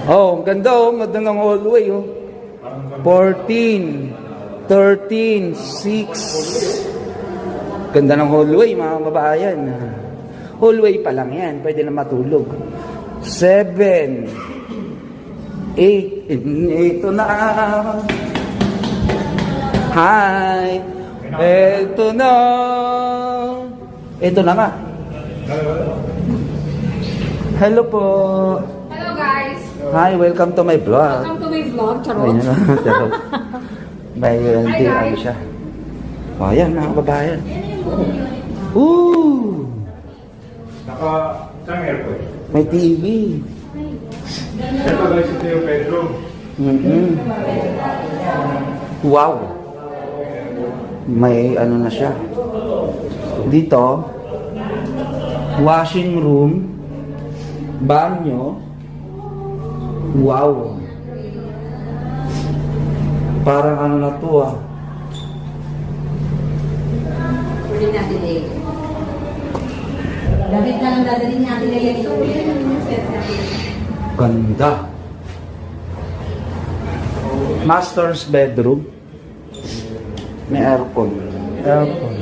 Oh, ang ganda oh. Ang ganda ng hallway oh. 14, 13, 6. Ganda ng hallway mga kababayan. Hallway pa lang yan. Pwede na matulog. 7, 8. Ito na. Hi. Ito na. Ito na nga. Hello po. Hello guys. Hi, welcome to my vlog. Welcome to my vlog, charot. Ayun na, charot. May Hi, guys. ano siya. O, yan mga kababayan. Ooh! Saan airport? May TV. Ito guys, ito yung bedroom. Wow! May ano na siya. Dito, washing room, banyo. Wow! Parang ano na to ah. Pwede natin eh. Dapat na lang dadalhin natin na yan. Ganda. Master's bedroom. May aircon. Aircon.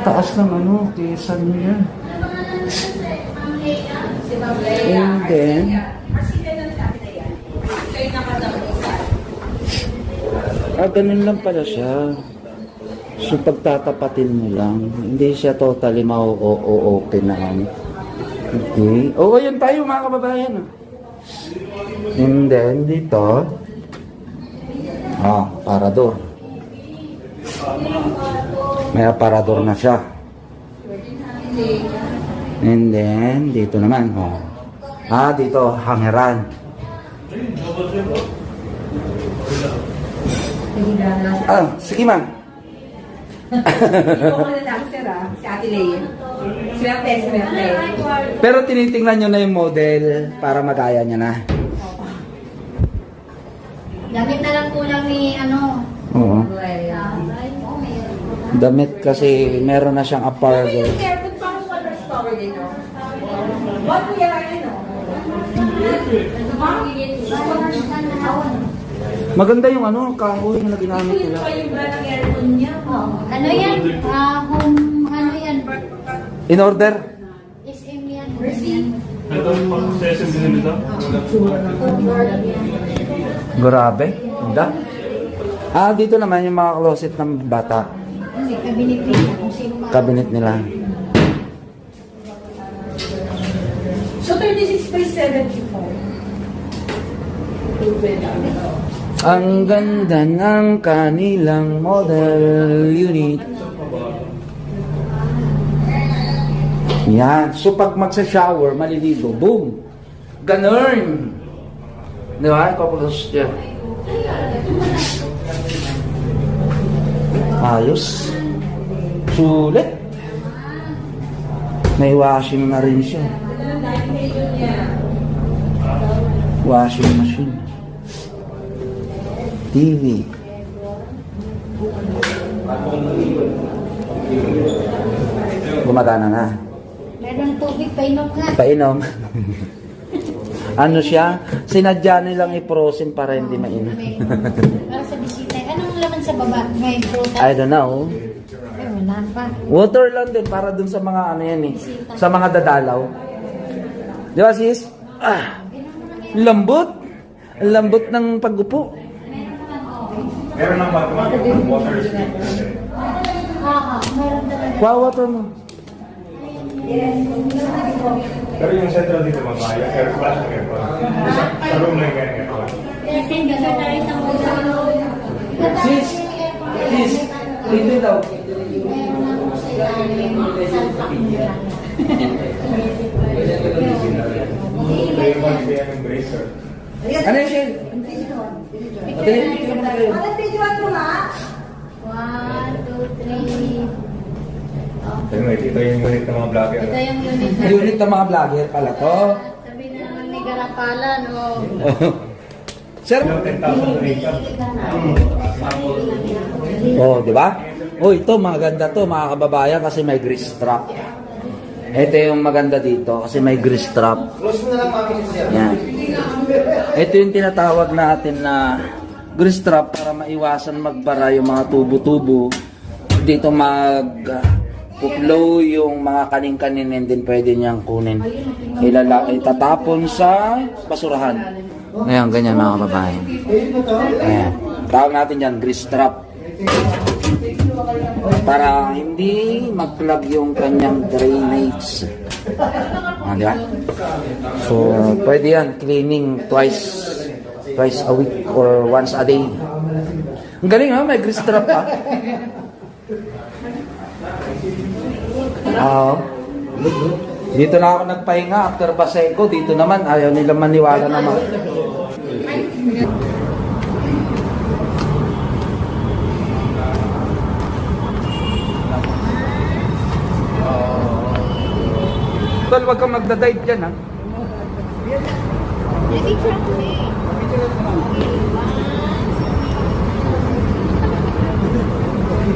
Taas ng ano, kesan niya. And then, ganun lang pala siya. So, pagtatapatin mo lang, hindi siya totally ma-open na ano. Okay. Oo, yun tayo mga kababayan. And then, dito, aparador. May aparador na siya. And then, dito naman, dito, hangeran. Sige ma'am. Hindi ko na lang sir si Ate Leia. Swerte. Pero tinitingnan nyo na yung model para magaya niya na. Damit na lang kulang ni ano. Oo. Damit kasi meron na siyang aparador. Yung aircon pang water store din no? What we are in no? Maganda yung ano, kahoy na ginamit Ito nila. pa yung brand ng aircon niya. Ano yan? Home, ano yan? In order? SM yan. Yan. Ito yung pang-session din nito? Grabe. Ganda. Dito naman yung mga closet ng bata. May cabinet nila kung sino mga... Cabinet nila. So 36 by 74. Ang ganda ng kanilang model unit. Yan. So pag magsa-shower, maliligo. Boom! Ganun! Di ba? Ipapulose siya. Ayos. Sulit. May washing na rin siya. Washing machine. TV. Gumagana na. Meron tubig, painom nga. Painom. Ano siya? Sinadya nilang i-frozen para hindi mainom. Para sa bisita. Anong laman sa baba? May prutas? I don't know. Ay, wala pa. Water lang din para dun sa mga ano yan eh. Sa mga dadalaw. Di ba sis? Lambot. Lambot ng pag-upo. Meron ng water stream. Meron talaga. Water mo. Pero yung central dito mamaya, pero wala siyang aircon. Sa room lang yung aircon. Kasi gano'n tayo sa mga... Sis. Sis. Dito daw. Ito yung pag-ibig ng bracer. Ano yung shell? Picture mo kayo. One, two, three. Pero ito yung unit ng mga vlogger. Ito yung unit na... Unit ng mga vlogger pala to. Sabi na naman ni Garapalan, o... Sir? 10,000 rate. Oh, di ba? Oh, ito maganda to mga kababayan kasi may grease trap. Ito yung maganda dito kasi may grease trap. Yan. Ito yung tinatawag natin na grease trap para maiwasan magbara yung mga tubo-tubo. Dito mag-flow yung mga kanin-kanin and then pwede niyang kunin. Itatapon sa basurahan. Ngayon, ganyan mga kababayan. Ayan. Tawag natin yan, grease trap. Para hindi mag-plug yung kanyang drainage. Di ba? So, pwede yan, cleaning twice a week or once a day. Ang galing ha, may grease trap ha. Dito na ako nagpahinga after Baseco. Dito naman, ayaw nila maniwala naman. Tol, wag kang magdadive dyan ha.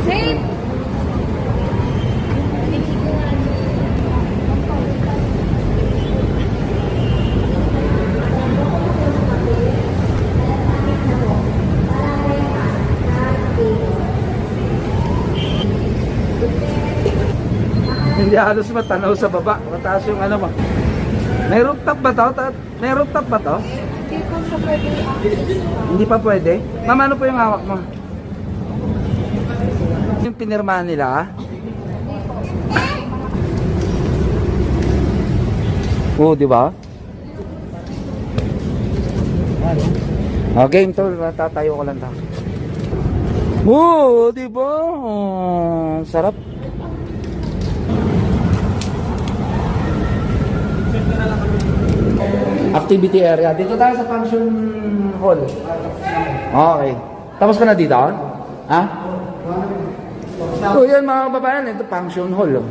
Safe! Hindi halos matanaw sa baba. Mataas yung ano ba? May rooftop ba to? May rooftop ba to? Hindi ko siya pwede Hindi pa pwede? Ma'am, ano po yung hawak mo? Yung pinirmahan nila ah? Oo, di ba? Okay, tol, tatayo ko lang ta. Oo, di ba? Oh, sarap. Activity area. Dito tayo sa function hall. Okay. Tapos ka na dito? Ha? So yan mga kababayan, ito function hall. Oh.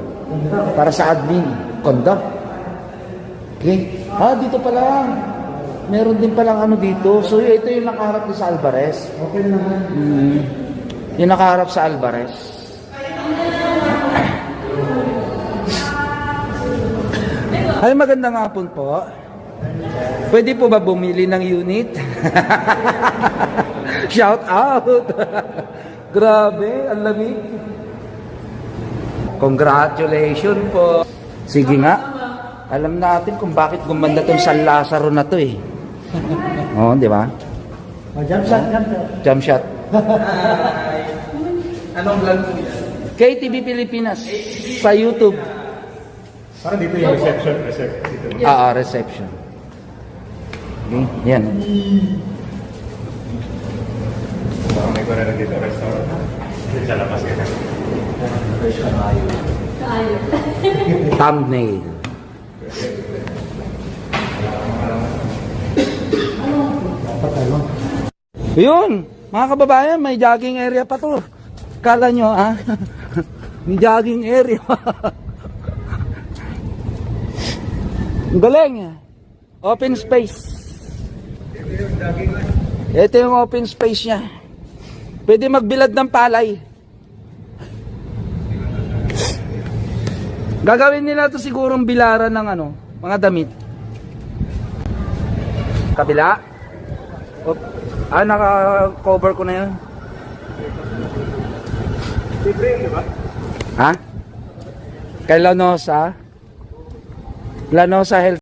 Para sa admin. Kondo. Okay. Dito pala. Meron din palang ano dito. So ito yung nakaharap sa Alvarez. Okay naman. Yung nakaharap sa Alvarez. Ay, magandang hapon po. Pwede po ba bumili ng unit? Shout out! Grabe, ang lamig. Congratulations po. Sige nga. Alam natin kung bakit gumanda tong San Lazaro na to eh. Oo, di ba? Jump shot, jump shot. Jump shot. Anong vlog po yan? KTV Pilipinas sa YouTube. Parang dito yung reception. Dito. Reception. Okay, yan. Parang may corner dito, restaurant. Dito sa labas ka. Thumbnail. Yun, mga kababayan, may jogging area pa to. Kala nyo, ha? May jogging area. Galing. Open space. Ito yung open space niya. Pwede magbilad ng palay. Gagawin nila to sigurong bilaran ng ano, mga damit. Kabila. Naka-cover ko na yun. Libre yun, di ba? Ha? Kay Lanosa. Lanosa Health.